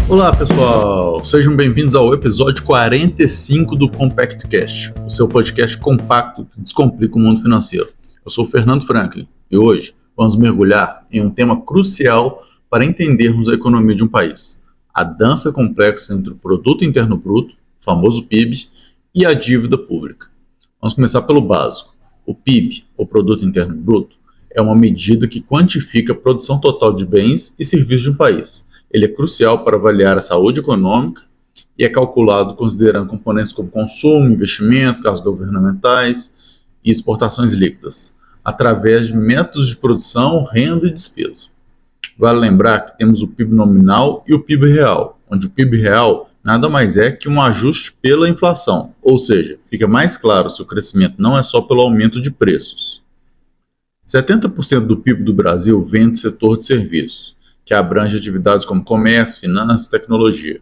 Olá pessoal, sejam bem-vindos ao episódio 45 do CompactCast, o seu podcast compacto que descomplica o mundo financeiro. Eu sou o Fernando Franklin e hoje vamos mergulhar em um tema crucial para entendermos a economia de um país: a dança complexa entre o Produto Interno Bruto, o famoso PIB, e a dívida pública. Vamos começar pelo básico. O PIB, ou Produto Interno Bruto, é uma medida que quantifica a produção total de bens e serviços de um país. Ele é crucial para avaliar a saúde econômica e é calculado considerando componentes como consumo, investimento, gastos governamentais e exportações líquidas, através de métodos de produção, renda e despesa. Vale lembrar que temos o PIB nominal e o PIB real, onde o PIB real nada mais é que um ajuste pela inflação, ou seja, fica mais claro se o crescimento não é só pelo aumento de preços. 70% do PIB do Brasil vem do setor de serviços, que abrange atividades como comércio, finanças e tecnologia.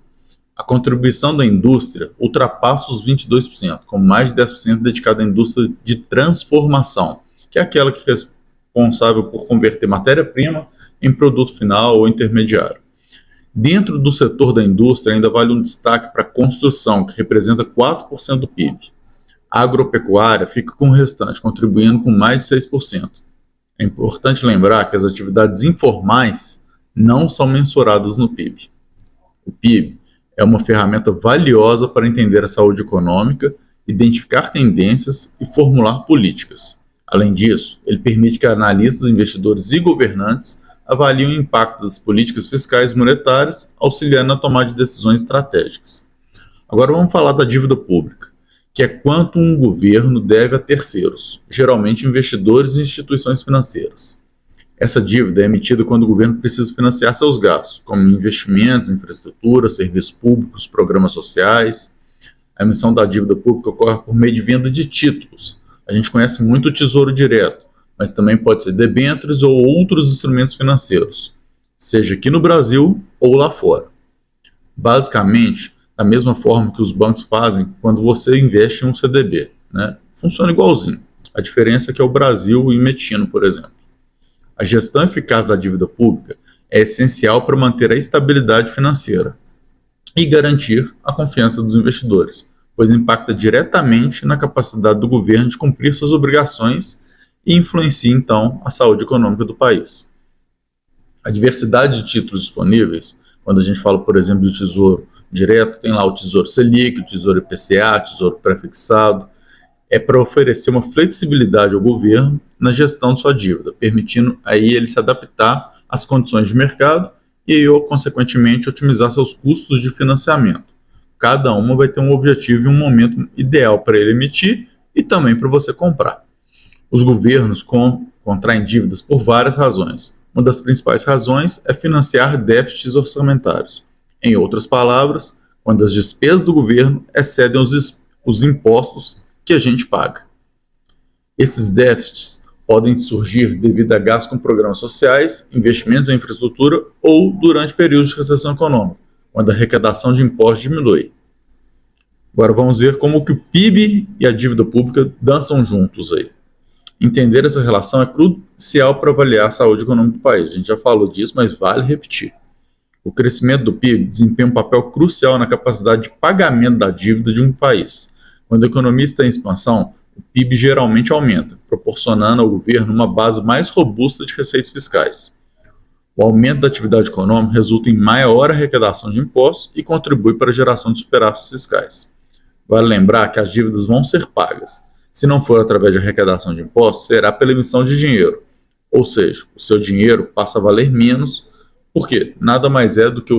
A contribuição da indústria ultrapassa os 22%, com mais de 10% dedicado à indústria de transformação, que é aquela que é responsável por converter matéria-prima em produto final ou intermediário. Dentro do setor da indústria ainda vale um destaque para a construção, que representa 4% do PIB. A agropecuária fica com o restante, contribuindo com mais de 6%. É importante lembrar que as atividades informais não são mensuradas no PIB. O PIB é uma ferramenta valiosa para entender a saúde econômica, identificar tendências e formular políticas. Além disso, ele permite que analistas, investidores e governantes avaliem o impacto das políticas fiscais e monetárias, auxiliando na tomada de decisões estratégicas. Agora vamos falar da dívida pública, que é quanto um governo deve a terceiros, geralmente investidores e instituições financeiras. Essa dívida é emitida quando o governo precisa financiar seus gastos, como investimentos, infraestrutura, serviços públicos, programas sociais. A emissão da dívida pública ocorre por meio de venda de títulos. A gente conhece muito o Tesouro Direto, mas também pode ser debêntures ou outros instrumentos financeiros, seja aqui no Brasil ou lá fora. Basicamente, da mesma forma que os bancos fazem quando você investe em um CDB, né? Funciona igualzinho. A diferença é que é o Brasil emitindo, por exemplo. A gestão eficaz da dívida pública é essencial para manter a estabilidade financeira e garantir a confiança dos investidores, pois impacta diretamente na capacidade do governo de cumprir suas obrigações e influencia, então, a saúde econômica do país. A diversidade de títulos disponíveis, quando a gente fala, por exemplo, de Tesouro Direto, tem lá o Tesouro Selic, o Tesouro IPCA, o Tesouro Prefixado, é para oferecer uma flexibilidade ao governo na gestão de sua dívida, permitindo aí ele se adaptar às condições de mercado e aí, consequentemente, otimizar seus custos de financiamento. Cada uma vai ter um objetivo e um momento ideal para ele emitir e também para você comprar. Os governos contraem dívidas por várias razões. Uma das principais razões é financiar déficits orçamentários. Em outras palavras, quando as despesas do governo excedem os impostos que a gente paga. Esses déficits podem surgir devido a gastos com programas sociais, investimentos em infraestrutura ou durante períodos de recessão econômica, quando a arrecadação de impostos diminui. Agora vamos ver como que o PIB e a dívida pública dançam juntos aí. Entender essa relação é crucial para avaliar a saúde econômica do país. A gente já falou disso, mas vale repetir. O crescimento do PIB desempenha um papel crucial na capacidade de pagamento da dívida de um país. Quando a economia está em expansão, o PIB geralmente aumenta, proporcionando ao governo uma base mais robusta de receitas fiscais. O aumento da atividade econômica resulta em maior arrecadação de impostos e contribui para a geração de superávites fiscais. Vale lembrar que as dívidas vão ser pagas. Se não for através de arrecadação de impostos, será pela emissão de dinheiro. Ou seja, o seu dinheiro passa a valer menos, porque nada mais é do que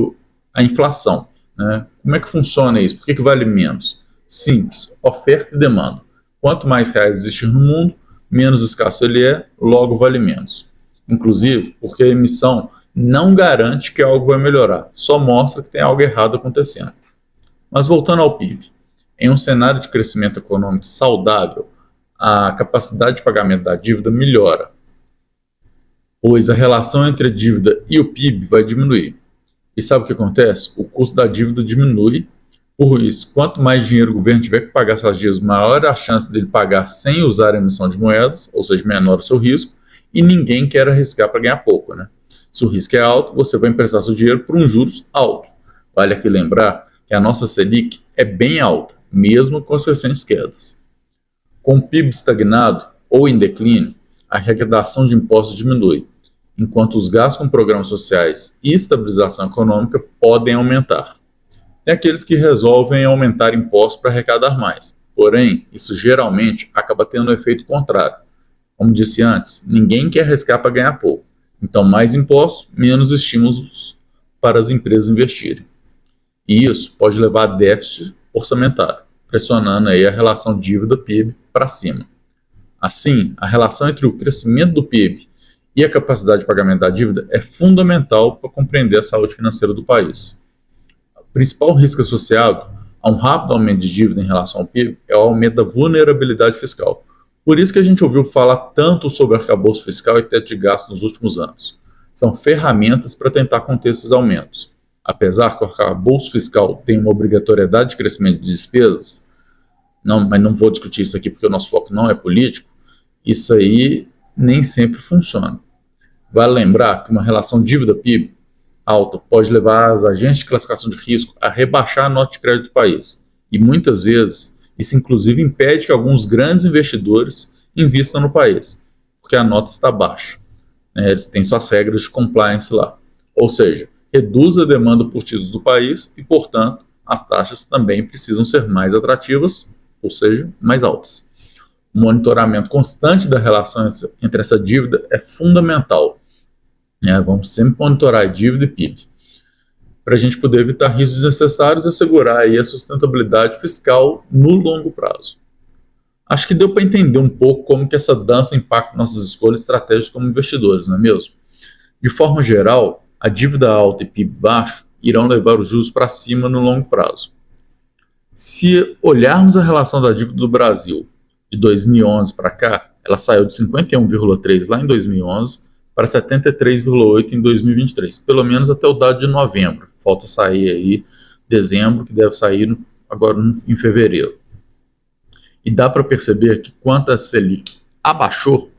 a inflação, né? Como é que funciona isso? Por que vale menos? Simples, oferta e demanda. Quanto mais reais existir no mundo, menos escasso ele é, logo vale menos. Inclusive, porque a emissão não garante que algo vai melhorar, só mostra que tem algo errado acontecendo. Mas voltando ao PIB, em um cenário de crescimento econômico saudável, a capacidade de pagamento da dívida melhora, pois a relação entre a dívida e o PIB vai diminuir. E sabe o que acontece? O custo da dívida diminui. Por isso, quanto mais dinheiro o governo tiver que pagar essas dívidas, maior a chance dele pagar sem usar a emissão de moedas, ou seja, menor o seu risco, e ninguém quer arriscar para ganhar pouco, né? Se o risco é alto, você vai emprestar seu dinheiro por um juros alto. Vale aqui lembrar que a nossa Selic é bem alta, mesmo com as recentes quedas. Com o PIB estagnado ou em declínio, a arrecadação de impostos diminui, enquanto os gastos com programas sociais e estabilização econômica podem aumentar. Tem aqueles que resolvem aumentar impostos para arrecadar mais, porém, isso geralmente acaba tendo um efeito contrário. Como disse antes, ninguém quer arriscar para ganhar pouco, então mais impostos, menos estímulos para as empresas investirem. E isso pode levar a déficit orçamentário, pressionando aí a relação dívida-PIB para cima. Assim, a relação entre o crescimento do PIB e a capacidade de pagamento da dívida é fundamental para compreender a saúde financeira do país. O principal risco associado a um rápido aumento de dívida em relação ao PIB é o aumento da vulnerabilidade fiscal. Por isso que a gente ouviu falar tanto sobre arcabouço fiscal e teto de gasto nos últimos anos. São ferramentas para tentar conter esses aumentos. Apesar que o arcabouço fiscal tem uma obrigatoriedade de crescimento de despesas, mas não vou discutir isso aqui porque o nosso foco não é político, isso aí nem sempre funciona. Vale lembrar que uma relação dívida-PIB alta pode levar as agências de classificação de risco a rebaixar a nota de crédito do país. E muitas vezes isso inclusive impede que alguns grandes investidores invistam no país, porque a nota está baixa. Eles têm suas regras de compliance lá. Ou seja, reduz a demanda por títulos do país e, portanto, as taxas também precisam ser mais atrativas, ou seja, mais altas. O monitoramento constante da relação entre essa dívida é fundamental. Vamos sempre monitorar a dívida e PIB, para a gente poder evitar riscos desnecessários e assegurar aí a sustentabilidade fiscal no longo prazo. Acho que deu para entender um pouco como que essa dança impacta nossas escolhas estratégicas como investidores, não é mesmo? De forma geral, a dívida alta e PIB baixo irão levar os juros para cima no longo prazo. Se olharmos a relação da dívida do Brasil de 2011 para cá, ela saiu de 51,3 lá em 2011 para 73,8 em 2023, pelo menos até o dado de novembro. Falta sair aí dezembro, que deve sair agora em fevereiro. E dá para perceber que quando a Selic abaixou,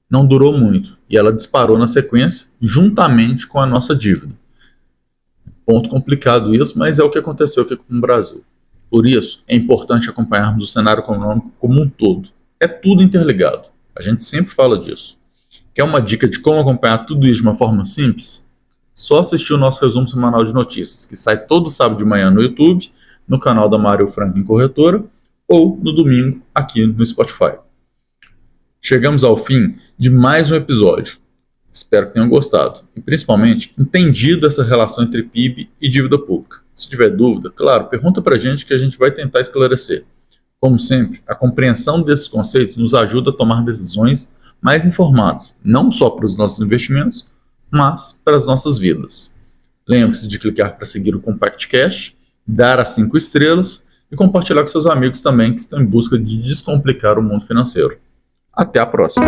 não durou muito, e ela disparou na sequência, juntamente com a nossa dívida. Ponto complicado isso, mas é o que aconteceu aqui com o Brasil. Por isso, é importante acompanharmos o cenário econômico como um todo. É tudo interligado, a gente sempre fala disso. Quer uma dica de como acompanhar tudo isso de uma forma simples? Só assistir o nosso resumo semanal de notícias, que sai todo sábado de manhã no YouTube, no canal da Mário Franklin Corretora, ou no domingo aqui no Spotify. Chegamos ao fim de mais um episódio. Espero que tenham gostado e, principalmente, entendido essa relação entre PIB e dívida pública. Se tiver dúvida, claro, pergunta para a gente que a gente vai tentar esclarecer. Como sempre, a compreensão desses conceitos nos ajuda a tomar decisões mais informadas, não só para os nossos investimentos, mas para as nossas vidas. Lembre-se de clicar para seguir o Compact Cash, dar as 5 estrelas e compartilhar com seus amigos também que estão em busca de descomplicar o mundo financeiro. Até a próxima!